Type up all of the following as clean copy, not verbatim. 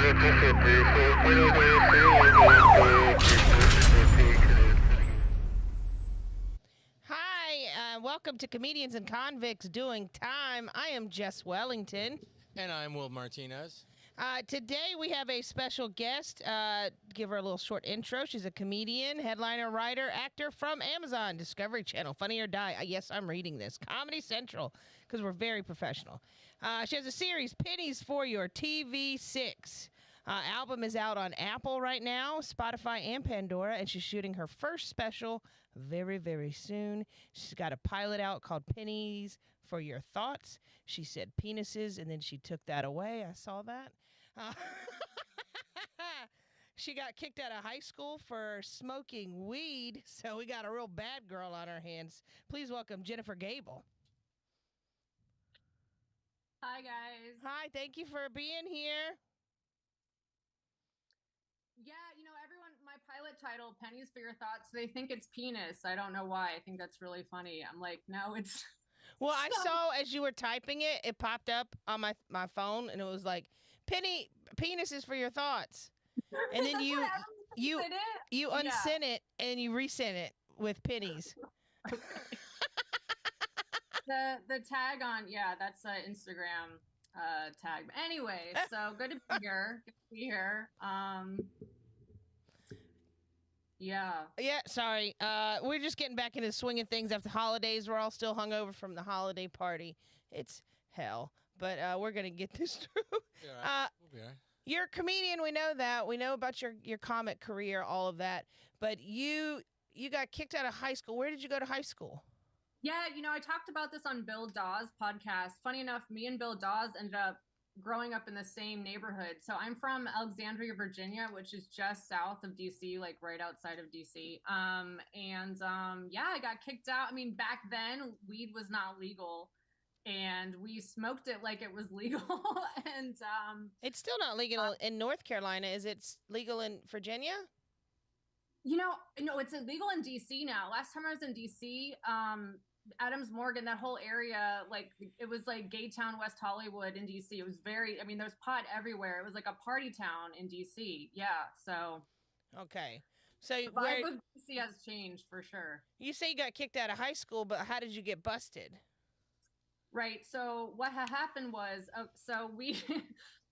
Hi, welcome to Comedians and Convicts Doing Time. I am Jess Wellington. And I'm Will Martinez. Today we have a special guest. Give her a little short intro. She's a comedian, headliner, writer, actor from Amazon, Discovery Channel, Funny or Die. Yes, I'm reading this. Comedy Central, because we're very professional. She has a series, Pennies for Your TV6. Album is out on Apple right now, Spotify, and Pandora, and she's shooting her first special very, very soon. She's got a pilot out called Pennies for Your Thoughts. She said penises, and then she took that away. I saw that. She got kicked out of high school for smoking weed, so we got a real bad girl on our hands. Please welcome Jennifer Gable. Hi, guys. Hi, thank you for being here. Yeah, everyone, my pilot title, Pennies for Your Thoughts, they think it's penis. I don't know why. I think that's really funny. I'm like, no, it's... Well, I saw as you were typing it, it popped up on my phone, and it was like, penises for your thoughts. And then you unsent it, and you resent it with pennies. Okay. The tag on, that's an Instagram tag. But anyway, so good to be here. Yeah, sorry. We're just getting back into the swing of things after holidays. We're all still hungover from the holiday party. It's hell, but we're going to get this through. Right. We'll be all right. You're a comedian. We know that. We know about your comic career, all of that. But you got kicked out of high school. Where did you go to high school? Yeah, I talked about this on Bill Dawes' podcast. Funny enough, me and Bill Dawes ended up growing up in the same neighborhood. So I'm from Alexandria, Virginia, which is just south of DC, like right outside of DC. I got kicked out. I mean, back then weed was not legal, and we smoked it like it was legal. And it's still not legal in North Carolina. Is it legal in Virginia? No, it's illegal in DC now. Last time I was in DC, Adams Morgan, that whole area, like it was like gay town, West Hollywood in DC. It was there's pot everywhere. It was like a party town in DC. Yeah. So. Okay. So the vibe of DC has changed for sure. You say you got kicked out of high school, but how did you get busted? Right. So what happened was,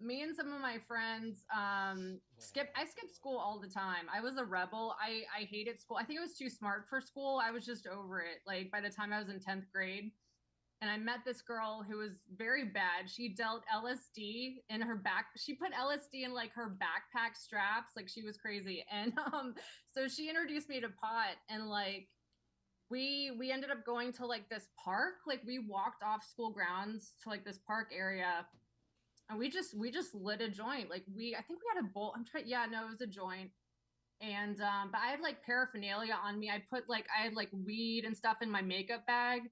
me and some of my friends, I skipped school all the time. I was a rebel. I hated school. I think I was too smart for school. I was just over it. Like by the time I was in 10th grade, and I met this girl who was very bad. She dealt LSD in her back. She put LSD in like her backpack straps. Like she was crazy. And so she introduced me to pot, and like, we ended up going to like this park. Like we walked off school grounds to like this park area, and we just lit a joint. Like I think we had a bowl. It was a joint. And but I had like paraphernalia on me. I had like weed and stuff in my makeup bag.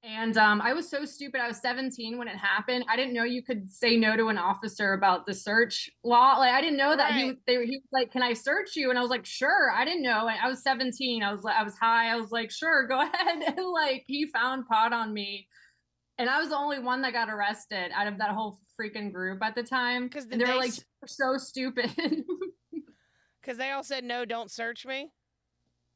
And I was so stupid. I was 17 when it happened. I didn't know you could say no to an officer about the search law. Like I didn't know that. Right. He was like, "Can I search you?" And I was like, "Sure." I didn't know. I was 17. I was high. I was like, "Sure, go ahead." And like he found pot on me, and I was the only one that got arrested out of that whole freaking group at the time. Because they were like, "You're so stupid." Because they all said, "No, don't search me."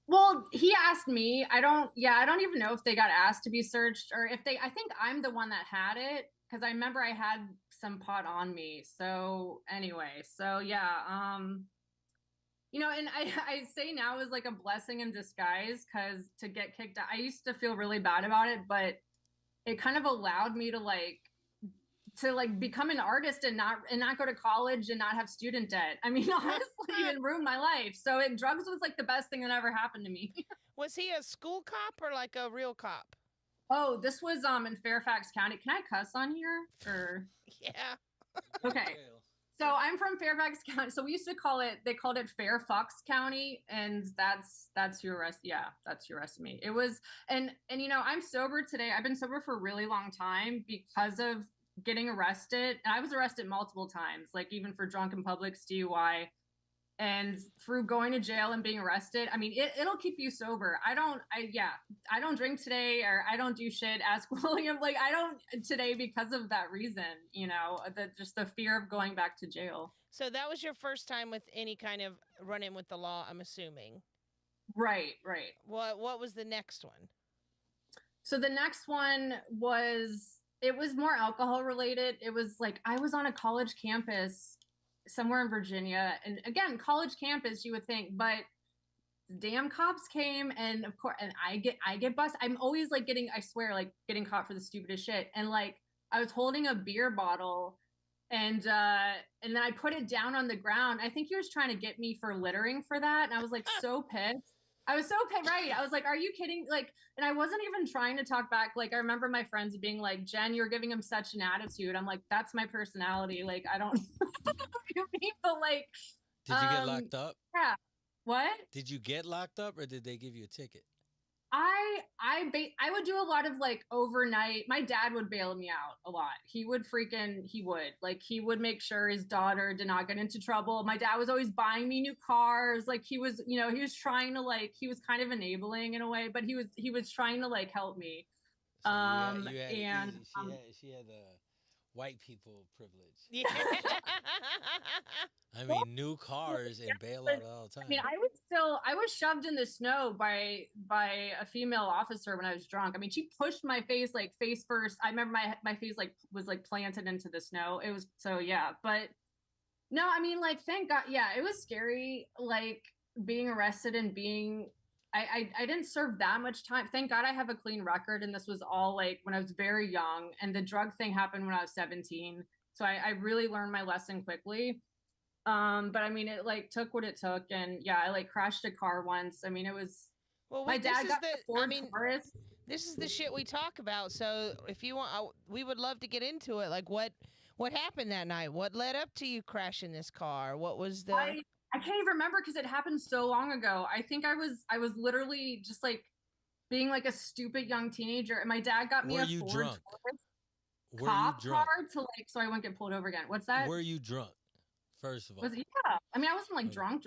Well, he asked me. I don't even know if they got asked to be searched or if I think I'm the one that had it, because I remember I had some pot on me. So anyway, and I say now is like a blessing in disguise, because to get kicked out, I used to feel really bad about it, but it kind of allowed me to become an artist and not go to college and not have student debt. I mean, honestly, it ruined my life. So drugs was like the best thing that ever happened to me. Was he a school cop or like a real cop? Oh, this was in Fairfax County. Can I cuss on here? Or yeah. Okay. So I'm from Fairfax County. So we used to they called it Fairfax County, and that's your arrest. Yeah, that's your arrest me. It was, and I'm sober today. I've been sober for a really long time because of getting arrested. And I was arrested multiple times, like even for drunk in public, DUI. And through going to jail and being arrested, I mean, it'll keep you sober. I don't drink today, or I don't do shit. Ask William. Like, I don't today because of that reason, just the fear of going back to jail. So that was your first time with any kind of run-in with the law, I'm assuming. Right. What was the next one? So the next one it was more alcohol related. It was like I was on a college campus somewhere in Virginia, and again, college campus, you would think, but damn cops came, and of course, and I get busted. I'm always like I swear, like getting caught for the stupidest shit. And like I was holding a beer bottle, and then I put it down on the ground. I think he was trying to get me for littering for that, and I was like so pissed. I was so pissed, right? I was like, "Are you kidding?" Like, and I wasn't even trying to talk back. Like, I remember my friends being like, "Jen, you're giving him such an attitude." I'm like, "That's my personality." Like, I don't know what you mean, but like, Did you get locked up? Yeah. What? Did you get locked up, or did they give you a ticket? I would do a lot of like overnight. My dad would bail me out a lot. He would make sure his daughter did not get into trouble. My dad was always buying me new cars. Like he was trying to he was kind of enabling in a way, but he was trying to like help me. So she had the white people privilege. Yeah. I mean, new cars and bail out all the time. I mean, I was shoved in the snow by a female officer when I was drunk. I mean, she pushed my face face first. I remember my face was planted into the snow. It was so, yeah. But no, I mean, thank God. Yeah, it was scary, being arrested and being, I didn't serve that much time. Thank God I have a clean record. And this was all when I was very young, and the drug thing happened when I was 17. So I really learned my lesson quickly. But I mean, it took what it took, and yeah, I crashed a car once. I mean, it was my dad got the Ford Taurus. This is the shit we talk about. So if you want, we would love to get into it. Like what happened that night? What led up to you crashing this car? What was the? I can't even remember because it happened so long ago. I think I was literally just being a stupid young teenager, and my dad got me a Ford Taurus cop car to so I wouldn't get pulled over again. What's that? Were you drunk? First of all, yeah. I mean, I wasn't drunk,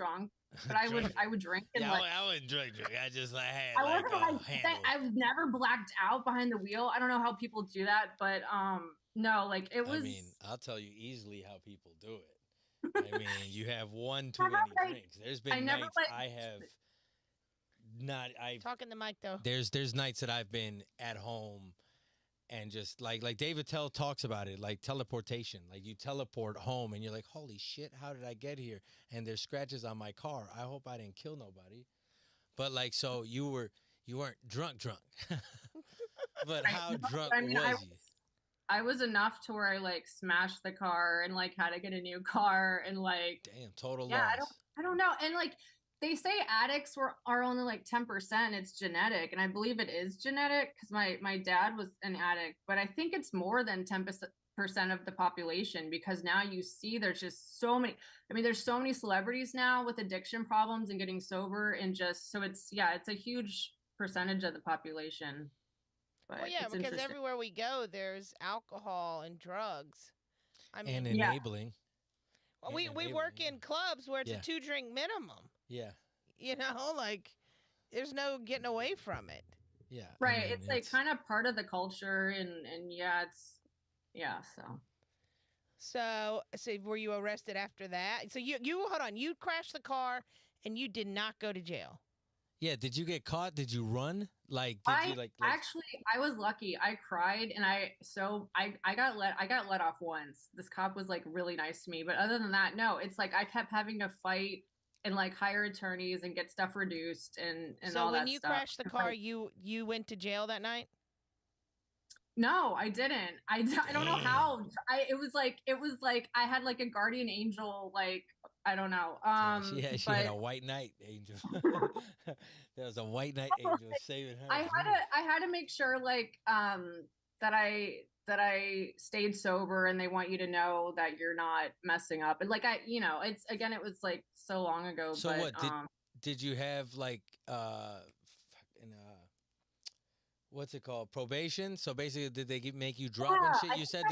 but I would drink. And, I wouldn't drink. I just had I wasn't I've never blacked out behind the wheel. I don't know how people do that, but no, it was. I mean, I'll tell you easily how people do it. I mean, you have one too many drinks. There's been nights I have not. Talking the mic though. There's nights that I've been at home. And just like David talks about it, like teleportation, you teleport home and you're like, holy shit, how did I get here? And there's scratches on my car. I hope I didn't kill nobody. But so you weren't drunk, but how drunk was you? I was enough to where I smashed the car and had to get a new car and damn, total yeah, loss. I don't know. And they say addicts are only 10%. It's genetic, and I believe it is genetic because my dad was an addict. But I think it's more than 10% of the population, because now you see there's just so many. I mean, there's so many celebrities now with addiction problems and getting sober, and just so it's a huge percentage of the population. But well, yeah, because everywhere we go, there's alcohol and drugs. I mean, and enabling. Well, we work in clubs where it's a 2-drink minimum. Yeah. There's no getting away from it. Yeah. Right. I mean, it's kind of part of the culture, and yeah, So were you arrested after that? So you hold on, you crashed the car and you did not go to jail. Yeah, did you get caught? Did you run? Actually, I was lucky. I cried, and I got let off once. This cop was really nice to me, but other than that, no. It's I kept having to fight and hire attorneys and get stuff reduced and all that stuff. So when you crashed the car, you went to jail that night? No, I didn't. I don't know how. It was I had a guardian angel. I don't know. She had a white knight angel. There was a white knight angel saving her. I had to make sure that I stayed sober, and they want you to know that you're not messing up. And it's again, it was so long ago. So what did you have what's it called, probation? So basically, did they make you drop and shit? You said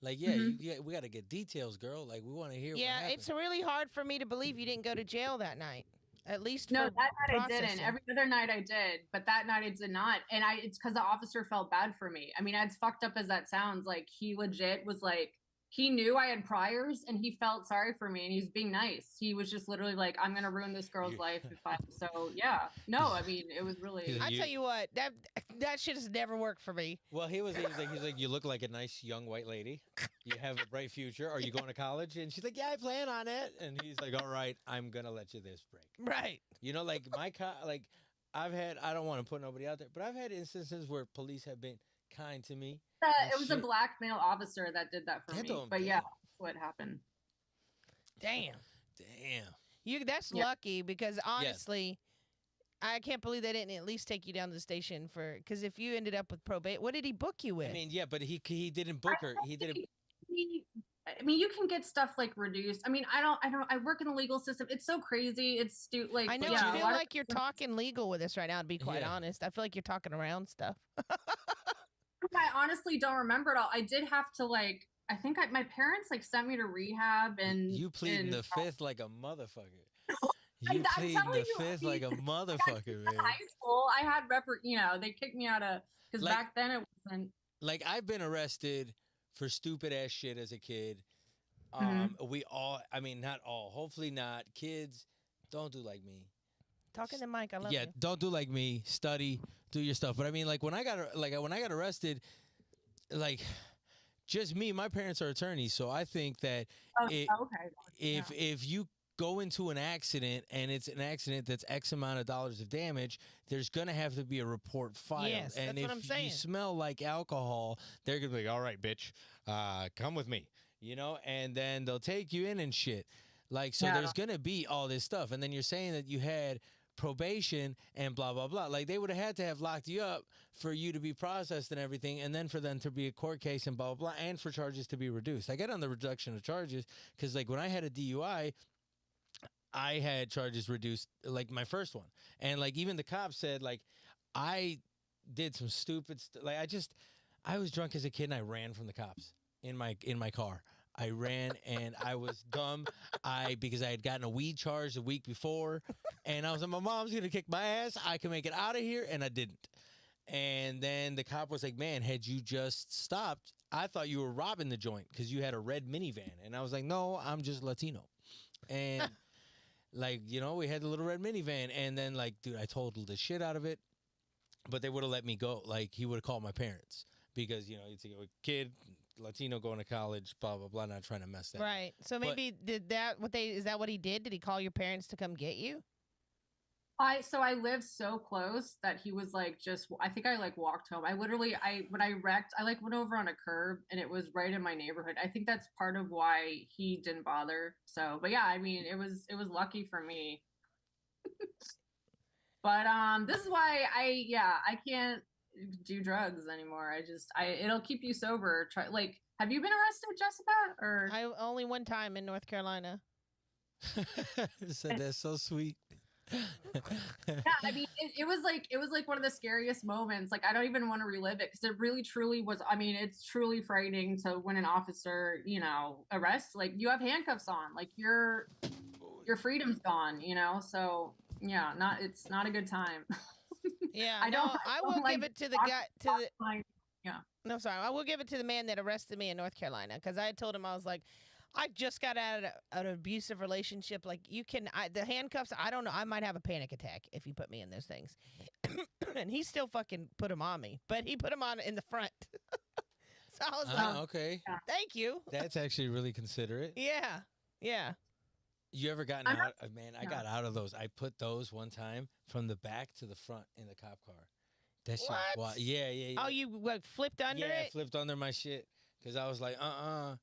Like, yeah, Mhm. we got to get details, girl. Like, we want to hear what Yeah, happened. it's really hard for me to believe you didn't go to jail that night. At least No, for that night I didn't. processing. Every other night I did, but that night I did not. And it's because the officer felt bad for me. I mean, as fucked up as that sounds, like he legit was like, he knew I had priors and he felt sorry for me and he was being nice. He was just literally like, I'm gonna ruin this girl's You- life if I. So yeah, no, I mean, it was He's really. like, I tell you what, that shit has never worked for me. Well, he's like, you look like a nice young white lady. You have a bright future. Are you going to college? And she's like, yeah, I plan on it. And he's like, all right, I'm gonna let you this break. Right. You know, like like I don't want to put nobody out there, but I've had instances where police have been kind to me. and It was a shit. black male officer that did that for That me. don't- But yeah, damn. that's what happened. Damn. Damn. That's Yeah. lucky because honestly, I can't believe they didn't at least take you down to the station for because if you ended up with probate, what did he book you with? I mean, yeah, but he didn't book her. He didn't. I mean, you can get stuff like reduced. I mean, I work in the legal system. It's so crazy. It's like, I know. but yeah, I a feel lot of- like you're talking legal with us right now. To be quite Yeah. honest, I feel like you're talking around stuff. I honestly don't remember it all. I did have to like, I think my parents like sent me to rehab and You pleading and, the fifth like a motherfucker. I'm You pleading telling the you, I fifth mean, like a I got motherfucker, kicked man. out of high school. I had they kicked me out of because Like- back then it wasn't. Like I've been arrested for stupid ass shit as a kid. We all, I mean, not all. Hopefully not. Kids, don't do like me. Talking to Mike, I love Yeah, you. don't do like me. Study, do your stuff. But I mean, like when I got arrested, like just me. My parents are attorneys, so I think that Oh, it, okay. if you go into an accident and it's an accident that's X amount of dollars of damage, there's gonna have to be a report filed. Yes, and that's if what I'm saying. you smell like alcohol, they're gonna be like, all right, bitch, come with me, you know, and then they'll take you in and shit. Like, so Yeah. there's gonna be all this stuff, and then you're saying that you had probation and blah blah blah. Like they would have had to have locked you up for you to be processed and everything, and then for them to be a court case and blah blah blah, and for charges to be reduced. I get on the reduction of charges because like when I had a DUI, I had charges reduced, like my first one, and like even the cops said like I did some stupid like I was drunk as a kid and I ran from the cops in my car. I ran and I was dumb. Because I had gotten a weed charge the week before, and I was like, my mom's gonna kick my ass. I can make it out of here, and I didn't. And then the cop was like, "Man, had you just stopped, I thought you were robbing the joint because you had a red minivan." And I was like, "No, I'm just Latino." And like, you know, we had the little red minivan, and then like, dude, I totaled the shit out of it, but they would have let me go. Like, he would have called my parents because you know it's a kid, Latino going to college, blah blah blah, not trying to mess that. up. Right. So maybe is that what he did? Did he call your parents to come get you? I lived so close that he was like I think I like walked home. When I wrecked, I like went over on a curb and it was right in my neighborhood. I think that's part of why he didn't bother. So, but yeah, I mean, it was lucky for me. But this is why I can't do drugs anymore. It'll keep you sober. Have you been arrested, Jessica? Or I only one time in North Carolina. Said that's so sweet. yeah, I mean, it was like one of the scariest moments. Like, I don't even want to relive it because it really, truly was. I mean, it's truly frightening to when an officer, arrests. Like, you have handcuffs on. Like, your freedom's gone. So yeah, it's not a good time. Yeah, I don't will like give it to the talk- guy yeah. No, sorry. I will give it to the man that arrested me in North Carolina because I told him I was like, I just got out of an abusive relationship. Like the handcuffs. I don't know. I might have a panic attack if you put me in those things. And he still fucking put them on me, but he put them on in the front. So I was like, okay, thank you. that's actually really considerate. Yeah, yeah. You ever gotten out? Man, I got out of those. I put those one time from the back to the front in the cop car. That shit. What? Was yeah. Oh, you flipped under yeah, it? flipped under my shit because I was like, I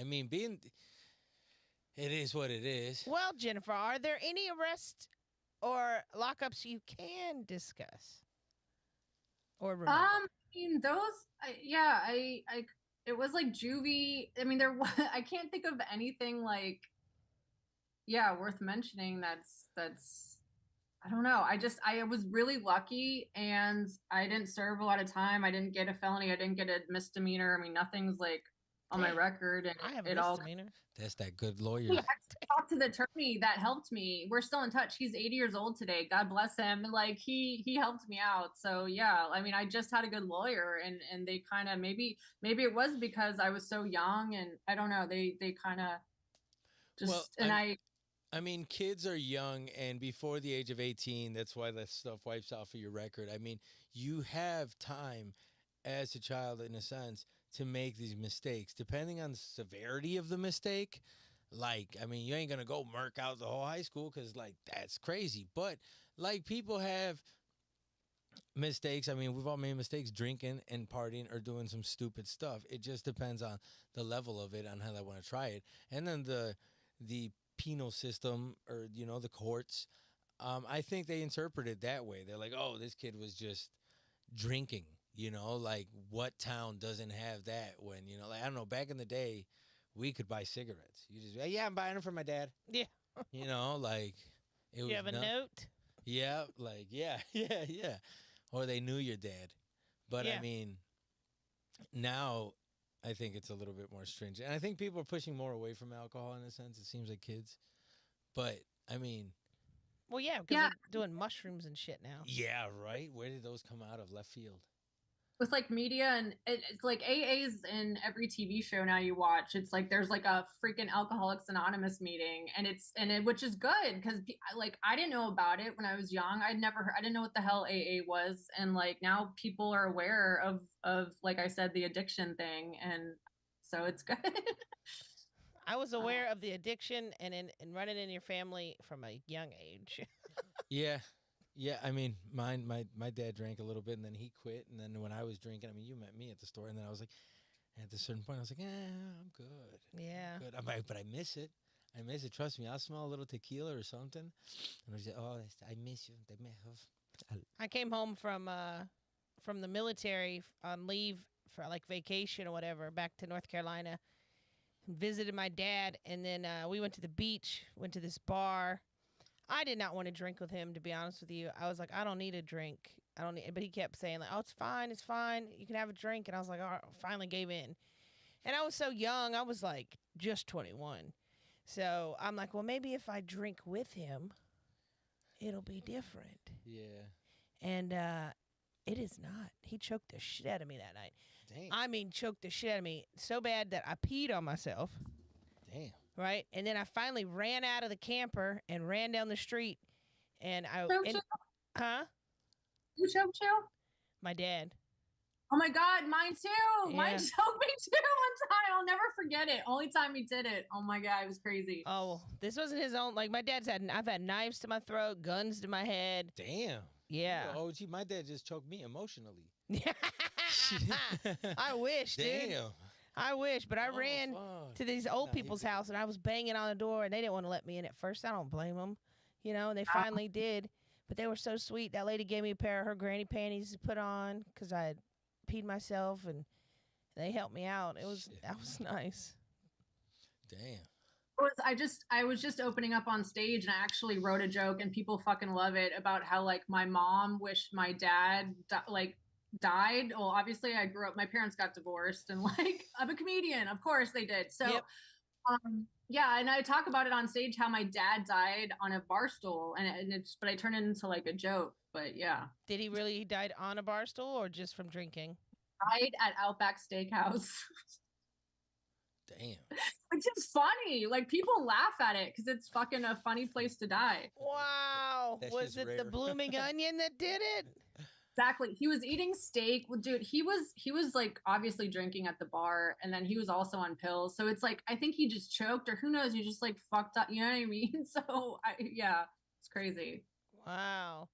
mean, it is what it is. Well, Jennifer, are there any arrests or lockups you can discuss or remember? I mean, it was like juvie. I mean, I can't think of anything like, worth mentioning. I don't know. I was really lucky, and I didn't serve a lot of time. I didn't get a felony. I didn't get a misdemeanor. I mean, nothing's like on my Damn, record, and I have a it all. misdemeanor. That's that good lawyer. I talked to the attorney that helped me. We're still in touch. He's 80 years old today. God bless him. Like he helped me out. So yeah, I mean, I just had a good lawyer, and they kind of maybe it was because I was so young, and I don't know. They kind of just Well, and I mean, kids are young and before the age of 18. That's why that stuff wipes off of your record. I mean, you have time as a child, in a sense, to make these mistakes, depending on the severity of the mistake. Like, I mean, you ain't gonna go murk out the whole high school because, like, that's crazy. But like, people have mistakes. I mean, we've all made mistakes drinking and partying or doing some stupid stuff. It just depends on the level of it, on how they want to try it, and then the penal system, or the courts. I think they interpret it that way. They're like, oh, this kid was just drinking. Like, what town doesn't have that? When like, I don't know. Back in the day, we could buy cigarettes. You just, yeah, I'm buying them for my dad. Yeah. Like, it was You have a note? Yeah, like, yeah. Or they knew your dad. But Yeah. I mean, now I think it's a little bit more stringent. And I think people are pushing more away from alcohol, in a sense. It seems like kids. But I mean, Well, yeah, because they're doing mushrooms and shit now. yeah, right? Where did those come out of? Left field. with like media, and it's like AA's in every TV show now you watch. It's like there's like a freaking Alcoholics Anonymous meeting, and which is good because like I didn't know about it when I was young. I didn't know what the hell AA was, and like now people are aware of like I said, the addiction thing, and so it's good. I was aware of the addiction and running in your family from a young age. Yeah. Yeah, I mean, my dad drank a little bit, and then he quit. And then when I was drinking, I mean, you met me at the store, and then I was like, at a certain point, I was like, I'm good. Yeah. I'm good. But I miss it. I miss it. Trust me, I'll smell a little tequila or something, and I was like, I miss you. I came home from the military on leave for like vacation or whatever, back to North Carolina, visited my dad, and then we went to the beach, went to this bar. I did not want to drink with him, to be honest with you. I was like, I don't need a drink. I don't need, but he kept saying like, oh, it's fine. You can have a drink. And I was like, all right, finally gave in. And I was so young. I was like just 21. So I'm like, well, maybe if I drink with him, it'll be different. Yeah. And it is not. He choked the shit out of me that night. Damn. I mean, choked the shit out of me so bad that I peed on myself. Damn. Right? And then I finally ran out of the camper and ran down the street. And huh? Who choked you? My dad. Oh my God, mine too. Yeah. Mine choked me too one time. I'll never forget it. Only time he did it. Oh my God, it was crazy. Oh, this wasn't his own. Like, my dad's I've had knives to my throat, guns to my head. Damn. Yeah. Oh, gee, my dad just choked me emotionally. I wish, dude. Damn. I wish, but I ran to these old people's house, and I was banging on the door, and they didn't want to let me in at first. I don't blame them, and they finally did. But they were so sweet. That lady gave me a pair of her granny panties to put on because I had peed myself, and they helped me out. That was nice. Damn. I was just opening up on stage, and I actually wrote a joke, and people fucking love it, about how like my mom wished my dad died. Well, obviously my parents got divorced, and like I'm a comedian, of course they did. So yep. Yeah, and I talk about it on stage how my dad died on a bar stool, but I turn it into like a joke. But yeah. Did he really died on a bar stool or just from drinking? Died at Outback Steakhouse. Damn. Which is funny. Like, people laugh at it because it's fucking a funny place to die. Wow. Was it rare. the blooming onion that did it? Exactly. He was eating steak. Well, dude, he was like obviously drinking at the bar, and then he was also on pills. So it's like, I think he just choked, or who knows, he just like fucked up. You know what I mean? So yeah, it's crazy. Wow.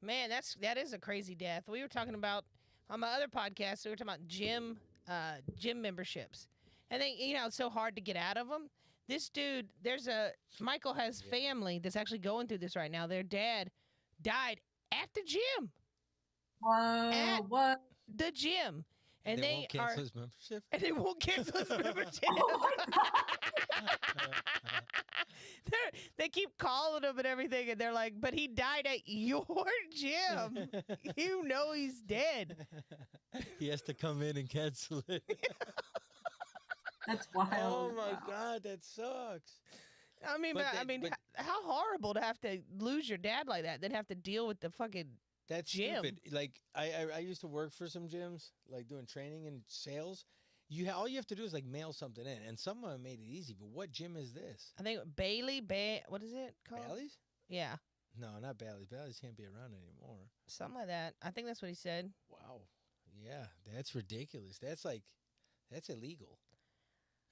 Man, that is a crazy death. We were talking about on my other podcast, we were talking about gym memberships. And they, it's so hard to get out of them. This dude, Michael has family that's actually going through this right now. Their dad died at the gym. Whoa, what? The gym. And they won't cancel his membership? And they won't cancel his membership. Oh my God. They keep calling him and everything, and they're like, "But he died at your gym. You know he's dead." He has to come in and cancel it. That's wild. Oh my Wow. God, that sucks. I mean, But but, I that- mean, but- how horrible to have to lose your dad like that, then have to deal with the fucking. That's Gym. stupid. Like I used to work for some gyms, like doing training and sales. All you have to do is like mail something in, and some of them made it easy. But what gym is this? I think what is it called? Bally's? Yeah, No, not Bally's. Bally's can't be around anymore. something like that. I think that's what he said. Wow. Yeah, that's ridiculous. That's illegal.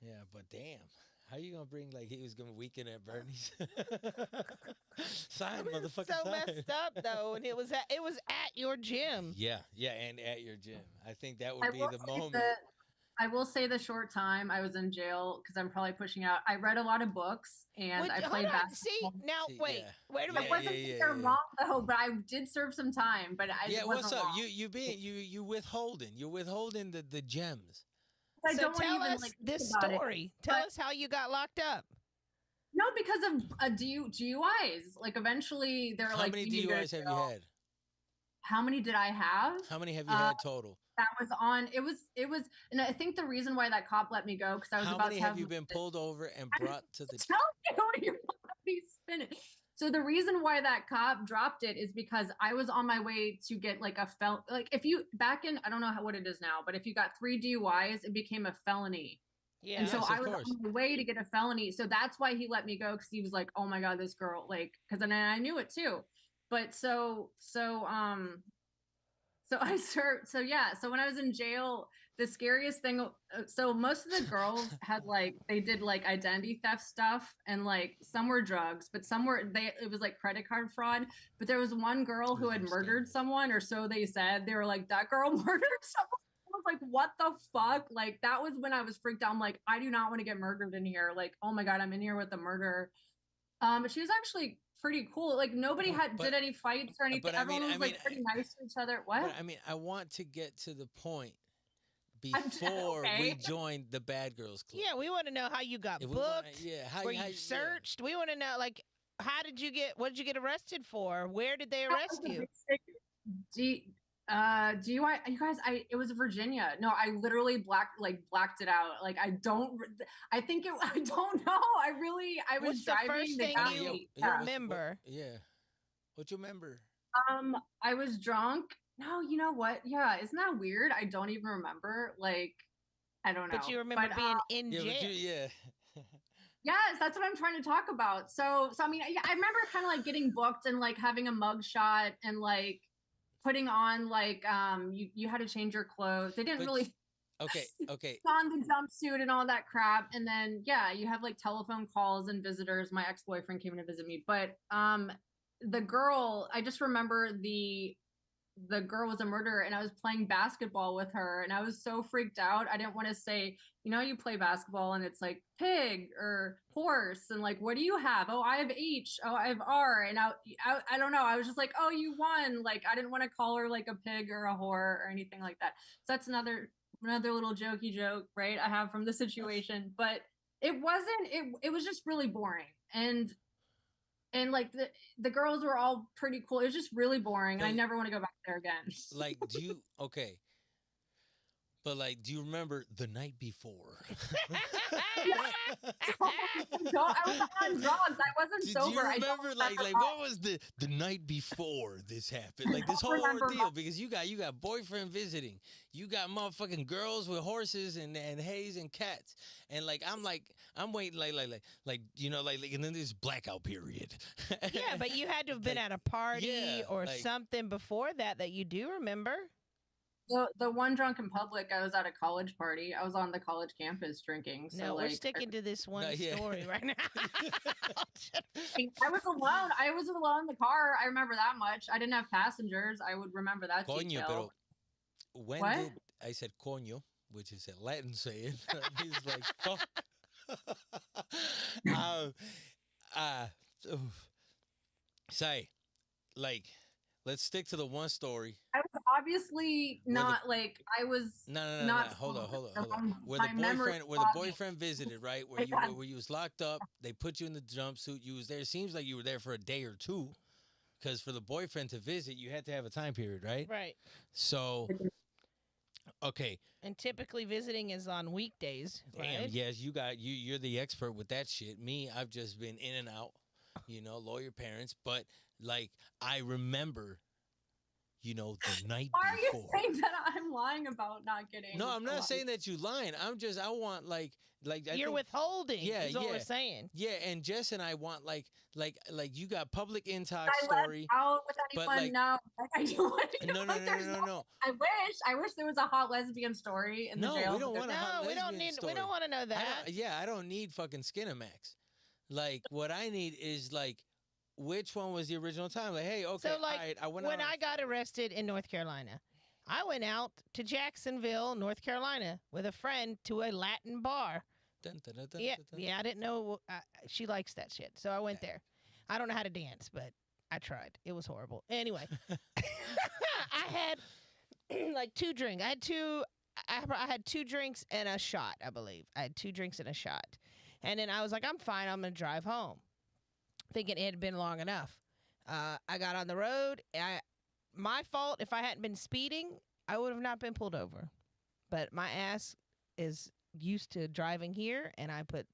Yeah, but damn. How you gonna bring like he was gonna weekend at Bernie's? Sign, motherfucker. So sign. messed up though, and it was at your gym. Yeah, and at your gym. I think that I would be will the say moment. I will say the short time I was in jail, because I'm probably pushing out. I read a lot of books and I Hold played on, basketball. see now, See, wait, yeah. wait a I minute. wasn't they're yeah. wrong though, but I did serve some time. But I Yeah, wasn't what's up? wrong. You withholding. You're withholding the gems. I So don't want to tell even us like this think about it. story. Tell But- us how you got locked up. No, because of DUIs. Like eventually they're How like, many "You need to go to DUIs have you jail." had? How many did I have? How many have you had total? That was on. It was, and I think the reason why that cop let me go, because I was How about many to have you been pulled over and brought to the? Tell me when you're be spinning. So the reason why that cop dropped it is because I was on my way to get like a like if you back in, I don't know what it is now, but if you got 3 DUIs, it became a felony. Yeah. And so Yes, I of was course. on my way to get a felony. So that's why he let me go, because he was like, "Oh my God, this girl," like, because then I knew it too. But so I served. So yeah. So when I was in jail, the scariest thing. So most of the girls had like they did like identity theft stuff, and like some were drugs, but some were it was like credit card fraud. But there was one girl who had murdered someone, or so they said. They were like, "That girl murdered someone." I was like, "What the fuck?" Like that was when I was freaked out. I'm like, I do not want to get murdered in here. Like, oh my God, I'm in here with a murderer. But she was actually pretty cool. Like nobody did any fights or anything. but Everyone was like pretty nice to each other. What? But I mean, I want to get to the point I'm before we okay. joined the Bad Girls Club. Yeah, we want to know how you got If booked. we wanna- yeah, how Were how- you yeah. searched? We want to know, like, what did you get arrested for? Where did they arrest you? DUI, you guys, it was Virginia. No, I literally blacked it out. Like I don't know. I was What's the driving. first they thing got you me. remember? Yeah. What you remember? I was drunk. No, you know what? Yeah, isn't that weird? I don't even remember. Like, I don't know. But you remember being in Yeah, jail. but yeah. Yes, that's what I'm trying to talk about. So I mean, I remember kind of like getting booked and like having a mug shot and like putting on like you had to change your clothes. They didn't But- really Okay. on the jumpsuit and all that crap. And then yeah, you have like telephone calls and visitors. My ex-boyfriend came to visit me, but the girl, I just remember the girl was a murderer, and I was playing basketball with her, and I was so freaked out. I didn't want to say, you play basketball and it's like pig or horse, and like, what do you have? Oh, I have H. Oh, I have R. And I don't know. I was just like, oh, you won. Like, I didn't want to call her like a pig or a whore or anything like that. So that's another little jokey joke, right? I have from the situation, but it wasn't. It was just really boring, and like the girls were all pretty cool. It was just really boring, and I never want to go back there again. Like, do you But like, do you remember the night before? No, I was on drugs. I wasn't Do sober. you I don't remember like what was the night before this happened? Like this whole remember ordeal, because you got boyfriend visiting, you got motherfucking girls with horses and hays and cats, and I'm waiting and then this blackout period. Yeah, but you had to have been at a party yeah, or like- something before that you do remember. The one drunk in public, I was at a college party. I was on the college campus drinking. So No, we're like, sticking to this one yeah. story right now. I was alone. I was alone in the car. I remember that much. I didn't have passengers. I would remember that Coño, detail. pero when What? did I said coño, which is a Latin saying? He's like, fuck. Say, like, let's stick to the one story. I was obviously Were the- not like I was No. not Hold on. so Where my memory the foggy. boyfriend visited, right? Where I got- where you was locked up. They put you in the jumpsuit. You was there. It seems like you were there for a day or two, because for the boyfriend to visit, you had to have a time period, right? Right. So, okay, And typically visiting is on weekdays, damn, right? yes, you're the expert with that shit. Me, I've just been in and out, lawyer parents. But like, I remember, the night Why are you before. saying that I'm lying about not getting? No, I'm a not lot? saying that you lying. I want I You're think, withholding. Yeah, is what yeah. we're saying. yeah, and Jess and I want like you got public intox I story. left out with but, anyone. like- no, like, I do want to know. No, Like, there's no. I wish there was a hot lesbian story in the No, jail. we don't but want a there's- hot No, we don't lesbian need. story. We don't want to know that. I don't need fucking Skinamax. Like, what I need is like, which one was the original time? Like, hey, okay, So, like, all right, I went when out. I got arrested in North Carolina, I went out to Jacksonville, North Carolina, with a friend to a Latin bar. Dun, dun, dun, dun, Yeah, dun, dun. yeah, I didn't know she likes that shit, so I went there. I don't know how to dance, but I tried. It was horrible. Anyway, I had like 2 drinks. I had 2 drinks and a shot, I believe. I had 2 drinks and a shot, and then I was like, I'm fine. I'm gonna drive home, thinking it had been long enough. I got on the road. My fault. If I hadn't been speeding, I would have not been pulled over. But my ass is used to driving here, and I put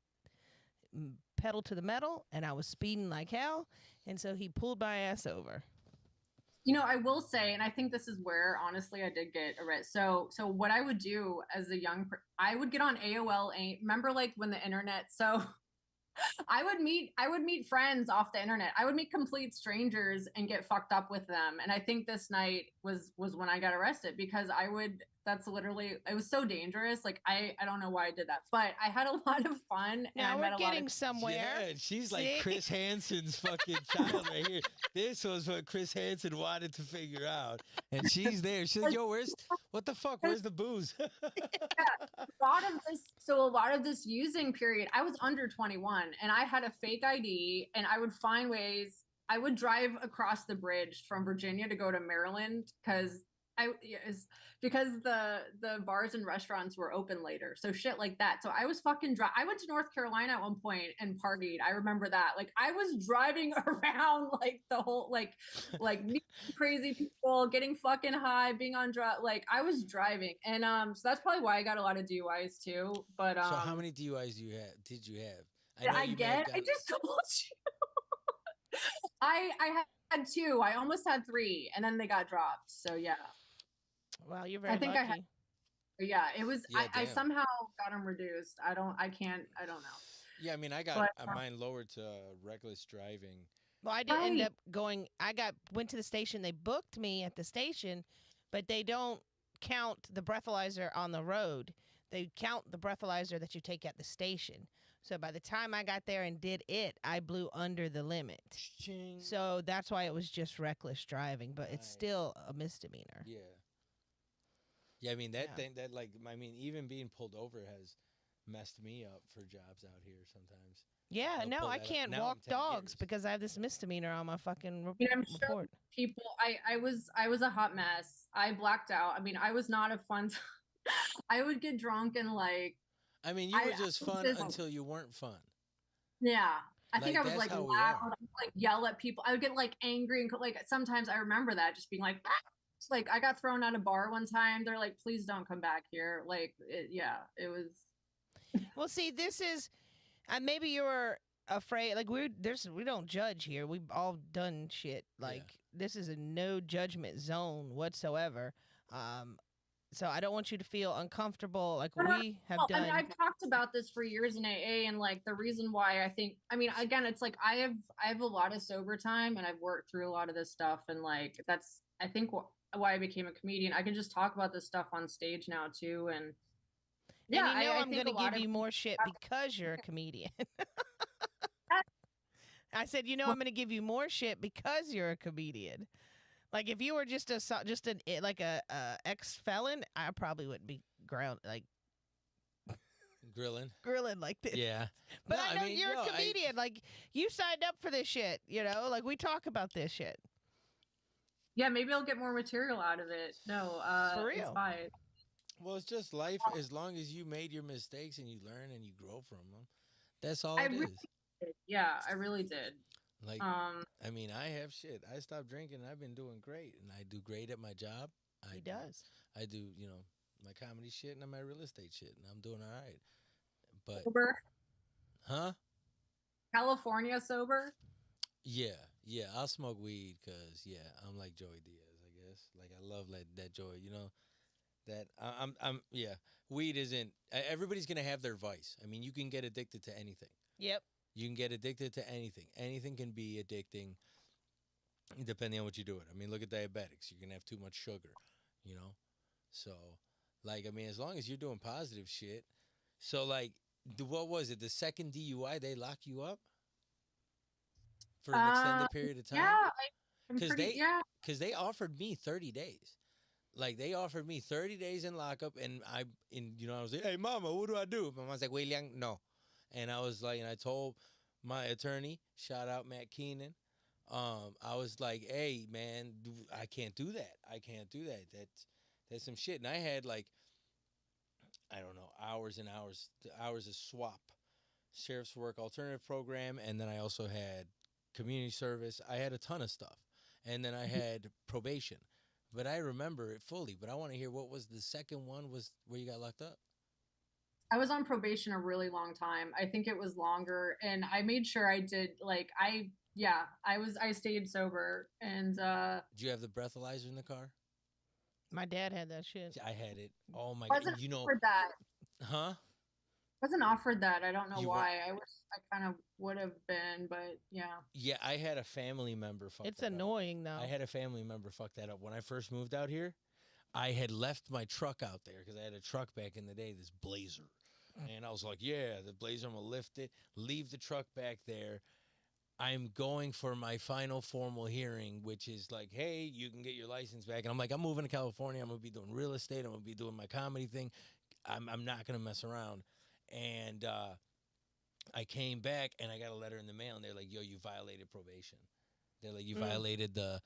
pedal to the metal, and I was speeding like hell, and so he pulled my ass over. I will say, and I think this is where honestly I did get arrested. So what I would do as a I would get on AOL. Remember, like when the internet? So I would meet friends off the internet. I would meet complete strangers and get fucked up with them. And I think this night was when I got arrested, because that's literally, it was so dangerous. Like I don't know why I did that, but I had a lot of fun. And Now I we're met a lot getting of somewhere. Yeah, and she's like See? Chris Hansen's fucking child right here. This was what Chris Hansen wanted to figure out, and she's there. She's like, "Yo, what the fuck? Where's the booze?" a lot of this using period, I was under 21 and I had a fake ID, and I would find ways. I would drive across the bridge from Virginia to go to Maryland because the bars and restaurants were open later. So shit like that. So I was fucking I went to North Carolina at one point and partied. I remember that. Like I was driving around like the whole like crazy people, getting fucking high, being on drugs. Like I was driving. And so that's probably why I got a lot of DUIs too. But So how many DUIs did you have? I just told you. I had 2. I almost had 3, and then they got dropped. So yeah. Wow, you're very I think lucky. Yeah, it was. Yeah, I damn. somehow got them reduced. I don't know. Yeah, I mean, I got But, mine lowered to reckless driving. Well, I did end Right. up going. Went to the station. They booked me at the station, but they don't count the breathalyzer on the road. They count the breathalyzer that you take at the station. So by the time I got there and did it, I blew under the limit. Ching. So that's why it was just reckless driving, but it's Right. still a misdemeanor. Yeah. Yeah, I mean that Yeah. thing that like I mean even being pulled over has messed me up for jobs out here sometimes. Yeah, They'll no, pull I that up. can't Now I'm walk 10 dogs years. because I have this misdemeanor on my fucking I'm sure report. people. I was a hot mess. I blacked out. I mean, I was not a fun. I would get drunk and like. I mean, you were just fun just- until you weren't fun. Yeah. I think Like, I was that's like how loud, we are. like yell at people. I would get like angry and like sometimes I remember that just being like, "Ah!" Like I got thrown out of a bar one time. They're like, please don't come back here. Like, it was. Well, see, this is, and maybe you were afraid. Like we don't judge here. We've all done shit. Like this is a no judgment zone whatsoever. So I don't want you to feel uncomfortable. Like we have Well, done. I mean, I've talked about this for years in AA, and like the reason why again, it's like I have a lot of sober time, and I've worked through a lot of this stuff, and like that's I think why I became a comedian. I can just talk about this stuff on stage now too, and yeah, and I I'm think going a to lot give of you more shit because you're a comedian. I said, I'm going to give you more shit because you're a comedian. Like if you were just a ex felon, I probably wouldn't be grilling like this. Yeah. But No, I know mean, you're a yo, comedian. Like you signed up for this shit. Like we talk about this shit. Yeah, maybe I'll get more material out of it. No, For it's real. fine. Well, it's just life. As long as you made your mistakes and you learn and you grow from them, that's all I it really is. did. Yeah, I really did. Like, Um, I mean, I have shit. I stopped drinking. I've been doing great, and I do great at my job. I He do, does. I do, my comedy shit and my real estate shit, and I'm doing all right. But, sober, huh? California sober. Yeah, yeah. I'll smoke weed because yeah, I'm like Joey Diaz. I guess. Like I love that joy. That yeah. Weed isn't. Everybody's gonna have their vice. I mean, you can get addicted to anything. Yep. You can get addicted to anything. Anything can be addicting depending on what you do it. I mean, look at diabetics. You can have too much sugar, you know? So, like, I mean, as long as you're doing positive shit. So, like, what was it? The second DUI, they lock you up for an Uh, extended period of yeah, time? I'm Because pretty. they, Yeah, cause they offered me 30 days. Like, they offered me 30 days in lockup. And I was like, hey, mama, what do I do? My mom's like, William, no. And I was like, and I told my attorney, shout out Matt Keenan, I was like, "Hey, man, I can't do that. I can't do that. That's some shit." And I had like, I don't know, hours and hours of swap, sheriff's work, alternative program, and then I also had community service. I had a ton of stuff, and then I had probation. But I remember it fully. But I want to hear what was the second one was where you got locked up. I was on probation a really long time. I think it was longer, and I made sure I did like I stayed sober, and Did you have the breathalyzer in the car? My dad had that shit. I had it. Oh my god! wasn't You know, offered that. huh? Wasn't offered that. I don't know You weren't. why. I wish I kind of would have been, but yeah. Yeah, I had a family member fuck It's that up. annoying I though. had a family member fuck that up. When I first moved out here, I had left my truck out there because I had a truck back in the day, this Blazer. And I was like, yeah, the Blazer, I'm going to lift it, leave the truck back there. I'm going for my final formal hearing, which is like, hey, you can get your license back. And I'm like, I'm moving to California. I'm going to be doing real estate. I'm going to be doing my comedy thing. I'm not going to mess around. And I came back and I got a letter in the mail and they're like, yo, you violated probation. They're like, you violated the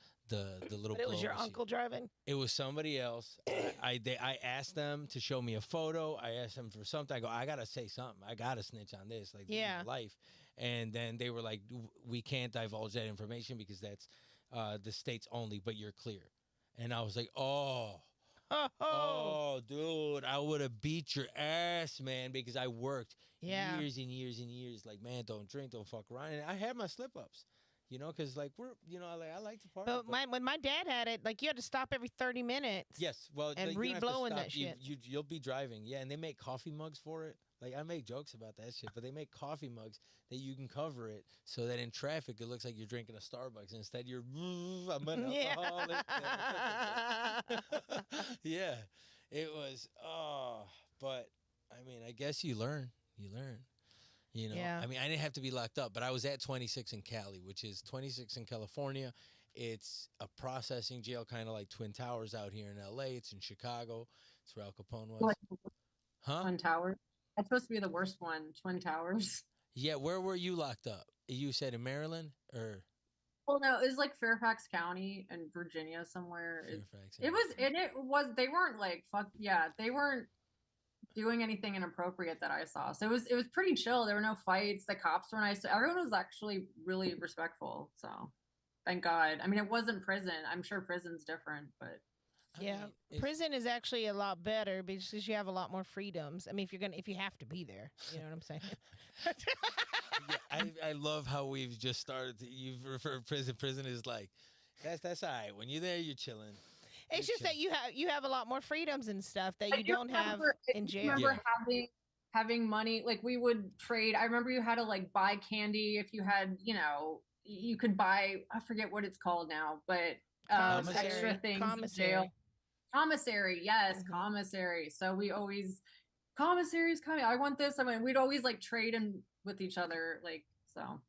little But it was blow your machine. uncle driving? It was somebody else. I asked them to show me a photo. I asked them for something. I go, I gotta say something. I gotta snitch on this. Like, this is Yeah. my life. And then they were like, we can't divulge that information because that's the states only. But you're clear. And I was like, oh, dude, I would have beat your ass, man, because I worked Yeah. years and years and years. Like, man, don't drink, don't fuck around. And I had my slip ups. Because like I like to party. But when my dad had it, like you had to stop every 30 minutes. Yes, well, And you don't have to re-blowing stop. that shit. You'll be driving, yeah, and they make coffee mugs for it. Like I make jokes about that shit, but they make coffee mugs that you can cover it so that in traffic it looks like you're drinking a Starbucks. Instead, you're I'm an alcoholic. Yeah, it was. But I mean, I guess you learn. You learn. Yeah. I mean, I didn't have to be locked up, but I was at 26 in Cali, which is 26 in California. It's a processing jail, kind of like Twin Towers out here in LA. It's in Chicago. It's where Al Capone was. Like Huh? Twin Towers. That's supposed to be the worst one. Twin Towers. Yeah, where were you locked up? You said in Maryland or Well, no, it was like Fairfax County and Virginia somewhere. Fairfax? It was, and it was. They weren't like fuck. Yeah, they weren't doing anything inappropriate that I saw. So it was pretty chill. There were no fights. The cops were nice. Everyone was actually really respectful. So thank God. I mean, it wasn't prison. I'm sure prison's different, but Yeah. Prison is actually a lot better because you have a lot more freedoms. I mean, if you have to be there, you know what I'm saying? Yeah, I love how we've just started. You've referred prison. Prison is like that's all right. When you're there, you're chilling. It's just that you have a lot more freedoms and stuff that I you do don't have remember- I in do jail. remember Yeah. having money. Like we would trade. I remember you had to like buy candy if you had, you could buy. I forget what it's called now, but extra things in jail. Commissary, yes, commissary. So we always commissaries coming. I want this. I mean, we'd always like trade with each other, like so.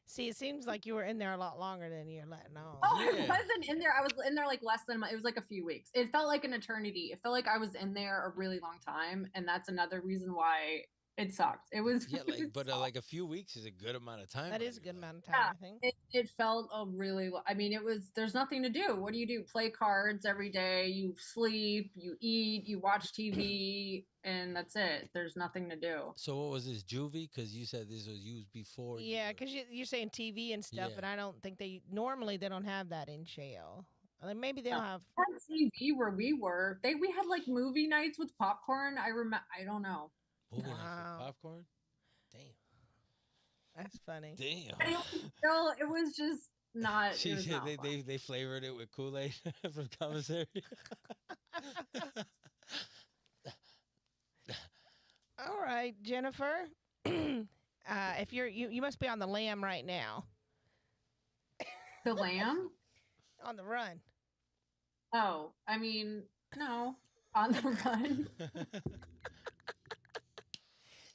See, it seems like you were in there a lot longer than you're letting on. Oh, Yeah. I wasn't in there. I was in there like less than. It was like a few weeks. It felt like an eternity. It felt like I was in there a really long time, and that's another reason why It sucked. It was Yeah, it but sucked. like a few weeks is a good amount of time. That for is a good everybody. amount of time, Yeah, I think. it felt a really. I mean, it was. There's nothing to do. What do? Play cards every day. You sleep. You eat. You watch TV, and that's it. There's nothing to do. So what was this juvie? Because you said this was used before you Yeah, were. because you're saying TV and stuff, Yeah. and I don't think they don't have that in jail. Like maybe they'll No. have. We had TV where we were. We had like movie nights with popcorn. I remember. I don't know. Movie nights Wow. with popcorn. Damn. That's funny. Damn. But it was still. It was just not. She It was said not fun. they flavored it with Kool-Aid from commissary. All right, Jennifer. If you must be on the lam right now, The lamb. on the run. Oh, I mean, no, on the run.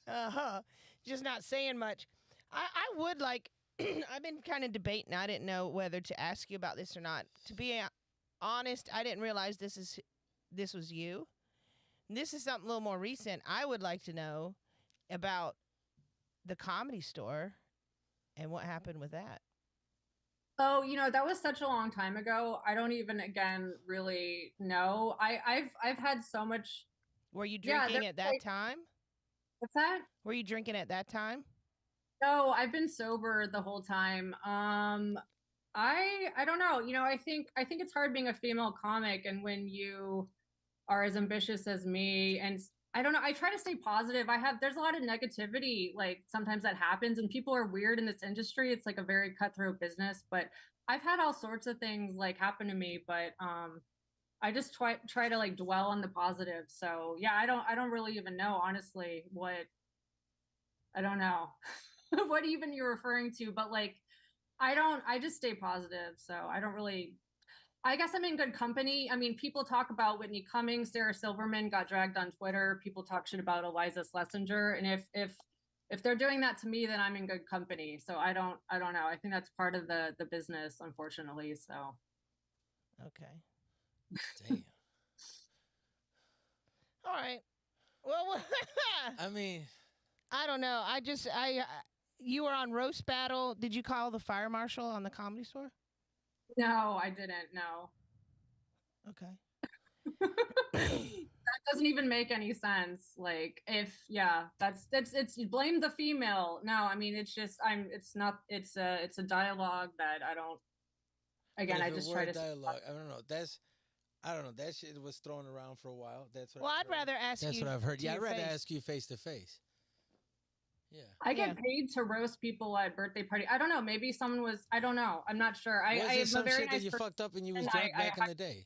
Uh-huh. Just not saying much. I would like I've been kind of debating. I didn't know whether to ask you about this or not. To be honest, I didn't realize this was you. This is something a little more recent. I would like to know about the Comedy Store and what happened with that. Oh, that was such a long time ago. I don't even again really know. I've had so much. Were you Yeah, drinking at that time? What's that? Were you drinking at that time? No, I've been sober the whole time. I don't know. I think it's hard being a female comic, and when you are as ambitious as me, and I don't know. I try to stay positive. There's a lot of negativity, like sometimes that happens, and people are weird in this industry. It's like a very cutthroat business, but I've had all sorts of things like happen to me, but I just try to like dwell on the positive. So yeah, I don't really even know honestly what I don't know what even you're referring to, but like I just stay positive. So I don't really I guess I'm in good company. I mean, people talk about Whitney Cummings, Sarah Silverman got dragged on Twitter. People talk shit about Eliza Schlesinger, and if they're doing that to me, then I'm in good company. So I don't know. I think that's part of the business, unfortunately. So Okay. Damn. All right. Well, I mean, I don't know. You were on roast battle. Did you call the fire marshal on the Comedy Store? no, I didn't. No. Okay. That doesn't even make any sense. Like if yeah, it's you blame the female. No, I mean it's just it's a dialogue that I don't again but I if it just were try a to dialogue, I don't know. That shit was thrown around for a while. That's what. Well, I've I'd heard. rather ask That's you. what I've heard. to Yeah, I'd your rather face. ask you face to face. Yeah. I get Yeah. paid to roast people at birthday party. I don't know. Maybe someone was. I don't know. I'm not sure. I Was am it a some very shit nice that you person. fucked up and you was and drunk I back in the day?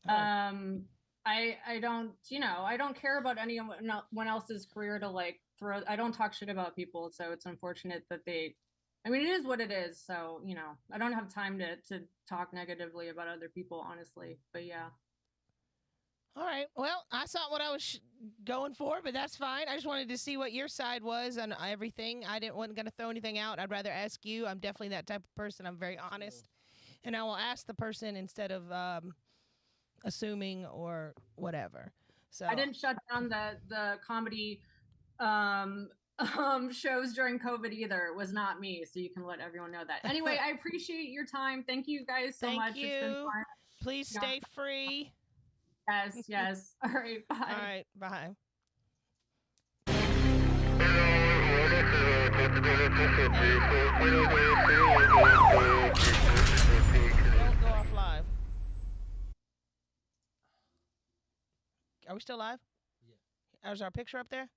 All right. I don't. I don't care about anyone else's career to like throw. I don't talk shit about people. So it's unfortunate that they. I mean, it is what it is. So I don't have time to talk negatively about other people, honestly. But yeah. All right. Well, I saw what I was going for, but that's fine. I just wanted to see what your side was on everything. Wasn't going to throw anything out. I'd rather ask you. I'm definitely that type of person. I'm very honest, and I will ask the person instead of assuming or whatever. So I didn't shut down the comedy shows during COVID either. It was not me, so you can let everyone know that. Anyway, I appreciate your time. Thank you guys so Thank much. you. It's been fun. Please Yeah. stay free. Yes. All right, bye. All right. Bye. Don't go off live. Are we still live? Yeah. Is our picture up there?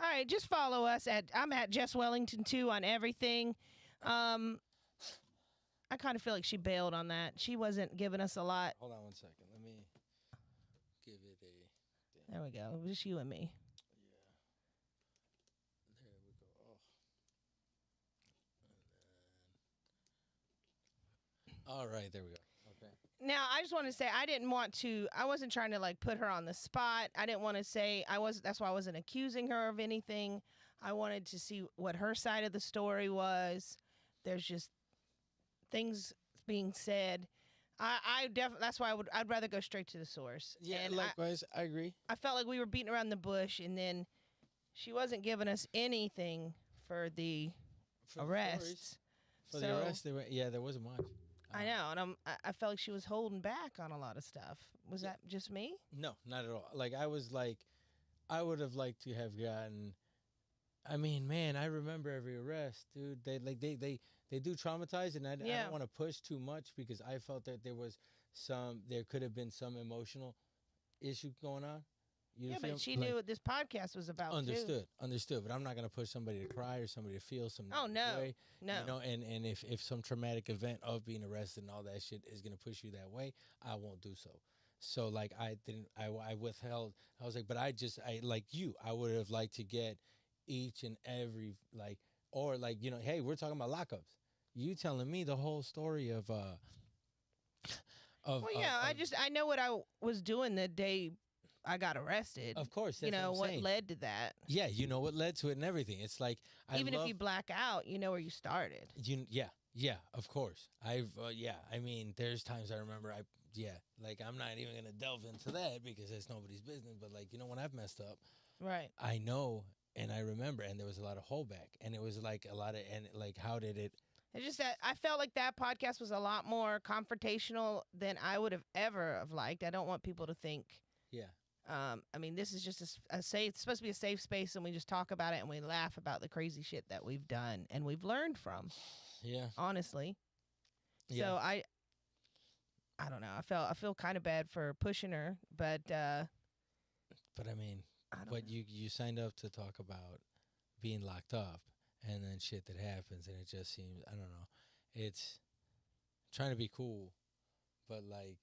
All right, just follow us I'm at Jess Wellington 2 on everything. I kind of feel like she bailed on that. She wasn't giving us a lot. Hold on one second. Let me give it a. There we go. It was just you and me. Yeah. There we go. Oh. All right, there we go. Okay. Now, I just want to say I wasn't trying to like put her on the spot. I didn't want to say that's why I wasn't accusing her of anything. I wanted to see what her side of the story was. There's just things being said. That's why I'd rather go straight to the source. Yeah, And likewise, I agree. I felt like we were beating around the bush, and then she wasn't giving us anything for the For the arrests. stories, for the arrest, there wasn't much. I know, and I felt like she was holding back on a lot of stuff. Was that just me? No, not at all. Like I would have liked to have gotten. I mean, man, I remember every arrest, dude. They do traumatize, and I don't want to push too much because I felt that there could have been some emotional issue going on. But she knew what this podcast was about. Understood. But I'm not gonna push somebody to cry or somebody to feel some way. No. You know, and if some traumatic event of being arrested and all that shit is gonna push you that way, I won't do so. So like I withheld. I was like, but I like you. I would have liked to get each and every hey, we're talking about lockups. You telling me the whole story of I know what I was doing the day I got arrested. Of course, that's what led to that. Yeah, you know what led to it and everything. It's like if you black out, you know where you started. Yeah, of course. I mean, there's times I remember like I'm not even gonna delve into that because it's nobody's business. But like when I've messed up, right? I know and I remember, and there was a lot of holdback, and it was like a lot of how did it? It's just that I felt like that podcast was a lot more confrontational than I would have ever have liked. I don't want people to think. Yeah. I mean, this is just it's supposed to be a safe space, and we just talk about it and we laugh about the crazy shit that we've done and we've learned from. Yeah. Honestly. Yeah. So I don't know. I feel kind of bad for pushing her, but I mean, you signed up to talk about being locked up and then shit that happens, and it just seems, I don't know. It's trying to be cool, but like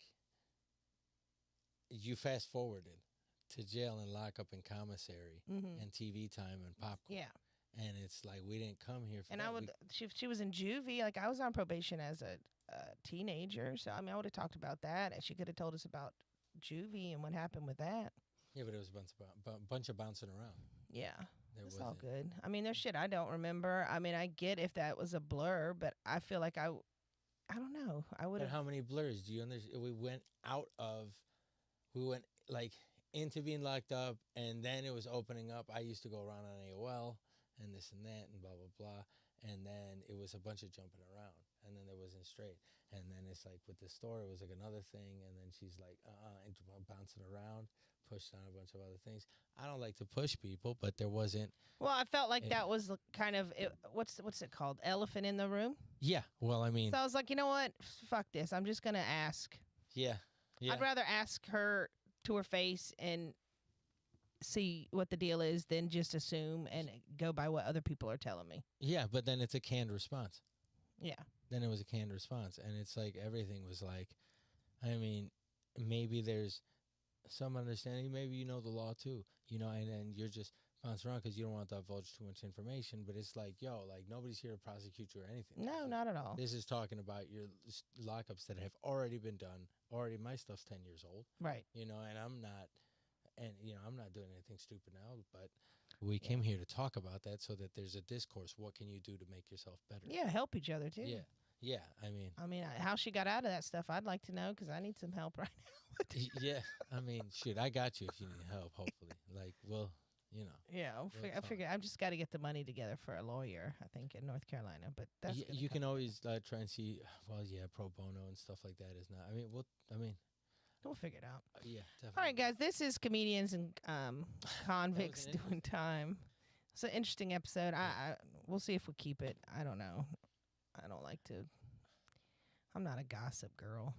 you fast forwarded to jail and lock up in commissary and TV time and popcorn. Yeah. And it's like we didn't come here for that. And she was in juvie. Like I was on probation as a teenager, so I mean I would have talked about that, and she could have told us about juvie and what happened with that. Yeah, but it was a bunch of bouncing around. Yeah, it's all good. I mean, there's shit I don't remember. I mean, I get if that was a blur, but I feel like I don't know. I would have. But how many blurs do you understand? We went like into being locked up, and then it was opening up. I used to go around on AOL and this and that and blah, blah, blah. And then it was a bunch of jumping around, and then it wasn't straight. And then it's like with the store, it was like another thing. And then she's like, and bouncing around, pushed on a bunch of other things. I don't like to push people, but there wasn't. Well, I felt like that was kind of, what's it called? Elephant in the room? Yeah. Well, I mean. So I was like, you know what? Fuck this. I'm just going to ask. Yeah. I'd rather ask her to her face and see what the deal is than just assume and go by what other people are telling me. Yeah, but then it's a canned response. Yeah. Then it was a canned response, and it's like everything was like, I mean, maybe there's some understanding, maybe you know the law too, and then you're just bouncing around because you don't want to divulge too much information, but it's like, nobody's here to prosecute you or anything. No, not at all. This is talking about your lockups that have already been done. Already, my stuff's 10 years old. Right. And I'm not doing anything stupid now, but we came here to talk about that so that there's a discourse. What can you do to make yourself better? Yeah, help each other too. Yeah. I mean, how she got out of that stuff, I'd like to know because I need some help right now. Yeah, I mean, shit, I got you if you need help. Hopefully, Yeah, I figure I've just got to get the money together for a lawyer. I think in North Carolina, but that's you can always try and see. Well, yeah, pro bono and stuff like that is not. I mean, we'll figure it out. Yeah, definitely. All right, guys, this is Comedians and Convicts Doing Time. It's an interesting episode. We'll see if we keep it. I don't know. I don't like to. I'm not a gossip girl.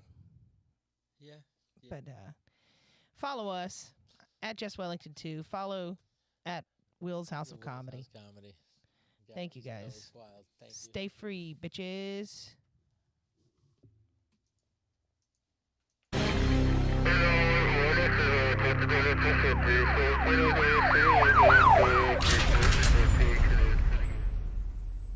Yeah. But follow us at Jess Wellington 2. Follow at Will's House of Comedy. Thank you, guys. Thank you. Stay free, bitches. Thank you.